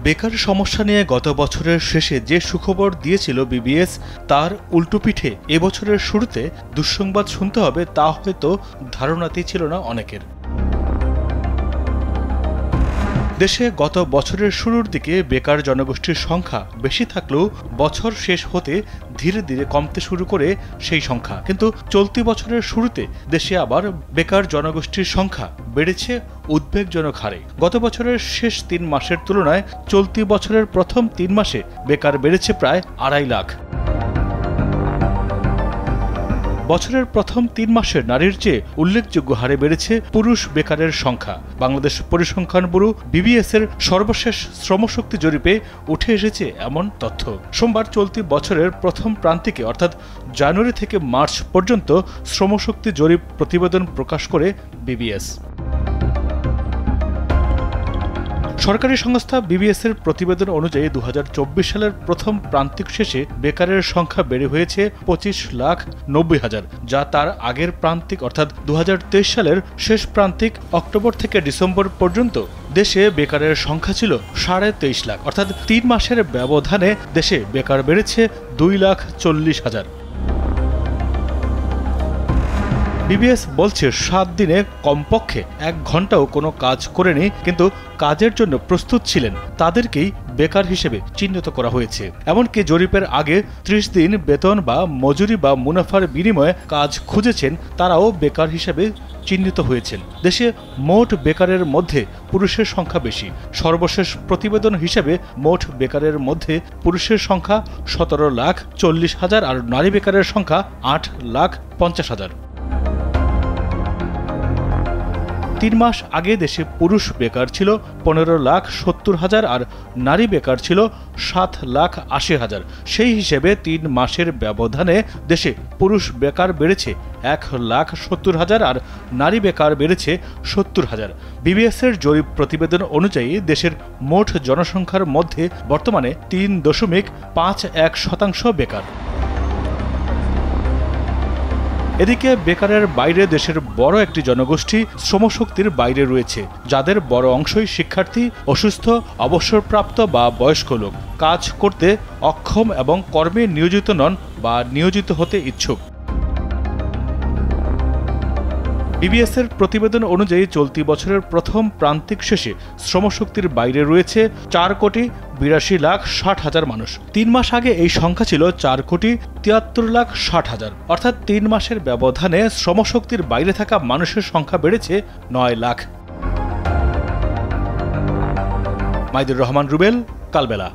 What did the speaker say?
বেকার সমস্যা নিয়ে গত বছরের শেষে যে সুখবর দিয়েছিল বিবিএস তার উল্টোপিঠে এবছরের শুরুতে দুঃসংবাদ শুনতে হবে তা হয়তো ধারণাতেই ছিল না অনেকের। দেশে গত বছরের শুরুর দিকে বেকার জনগোষ্ঠীর সংখ্যা বেশি থাকলেও বছর শেষ হতে ধীরে ধীরে কমতে শুরু করে সেই সংখ্যা, কিন্তু চলতি বছরের শুরুতে দেশে আবার বেকার জনগোষ্ঠীর সংখ্যা বেড়েছে উদ্বেগজনক হারে। গত বছরের শেষ ৩ মাসের তুলনায় চলতি বছরের প্রথম ৩ মাসে বেকার বেড়েছে প্রায় ২.৫ লাখ। বছরের প্রথম ৩ মাসে নারীর চেয়ে উল্লেখযোগ্য হারে বেড়েছে পুরুষ বেকারের সংখ্যা। বাংলাদেশ পরিসংখ্যান ব্যুরো বিবিএস এর সর্বশেষ শ্রমশক্তি জরিপে উঠে এসেছে এমন তথ্য। সোমবার চলতি বছরের প্রথম প্রান্তিকে অর্থাৎ জানুয়ারি থেকে মার্চ পর্যন্ত শ্রমশক্তি জরিপ প্রতিবেদন প্রকাশ করে বিবিএস। সরকারি সংস্থা বিবিএস এর প্রতিবেদন অনুযায়ী ২০২৪ সালের প্রথম প্রান্তিক শেষে বেকারের সংখ্যা বেড়ে হয়েছে ২৫,৯০,০০০, যা তার আগের প্রান্তিক অর্থাৎ ২০২৩ সালের শেষ প্রান্তিক অক্টোবর থেকে ডিসেম্বর পর্যন্ত দেশে বেকারের সংখ্যা ছিল ২.৫ লাখ। অর্থাৎ ৩ মাসের ব্যবধানে দেশে বেকার বেড়েছে ২,৪০,০০০। বিবিএস বলছে ৭ দিনে কমপক্ষে ১ ঘন্টাও কোনো কাজ করেনি কিন্তু কাজের জন্য প্রস্তুত ছিলেন তাদেরকেই বেকার হিসেবে চিহ্নিত করা হয়েছে। এমনকি জরিপের আগে ৩০ দিন বেতন বা মজুরি বা মুনাফার বিনিময়ে কাজ খুঁজেছেন তারাও বেকার হিসেবে চিহ্নিত হয়েছেন। দেশে মোট বেকারের মধ্যে পুরুষের সংখ্যা বেশি। সর্বশেষ প্রতিবেদন হিসেবে মোট বেকারের মধ্যে পুরুষের সংখ্যা ১৭,৪০,০০০ আর নারী বেকারের সংখ্যা ৮,৫০,০০০। ৩ মাস আগে দেশে পুরুষ বেকার ছিল ১৫,৭০,০০০ আর নারী বেকার ছিল ৭,৮০,০০০। সেই হিসেবে ৩ মাসের ব্যবধানে দেশে পুরুষ বেকার বেড়েছে ১,৭০,০০০ আর নারী বেকার বেড়েছে ৭০,০০০। বিবিএসের জরিপ প্রতিবেদন অনুযায়ী দেশের মোট জনসংখ্যার মধ্যে বর্তমানে ৩.৫১% বেকার। এদিকে বেকারের বাইরে দেশের বড় একটি জনগোষ্ঠী শ্রমশক্তির বাইরে রয়েছে, যাদের বড় অংশই শিক্ষার্থী, অসুস্থ, অবসরপ্রাপ্ত বা বয়স্ক লোক, কাজ করতে অক্ষম এবং কর্মে নিয়োজিত নন বা নিয়োজিত হতে ইচ্ছুক। বিবিএসের প্রতিবেদন অনুযায়ী চলতি বছরের প্রথম প্রান্তিক শেষে শ্রমশক্তির বাইরে রয়েছে ৪,৮২,৬০,০০০ মানুষ। ৩ মাস আগে এই সংখ্যা ছিল ৪,৭৩,৬০,০০০। অর্থাৎ ৩ মাসের ব্যবধানে শ্রমশক্তির বাইরে থাকা মানুষের সংখ্যা বেড়েছে ৯ লাখ। মাইদুর রহমান রুবেল, কালবেলা।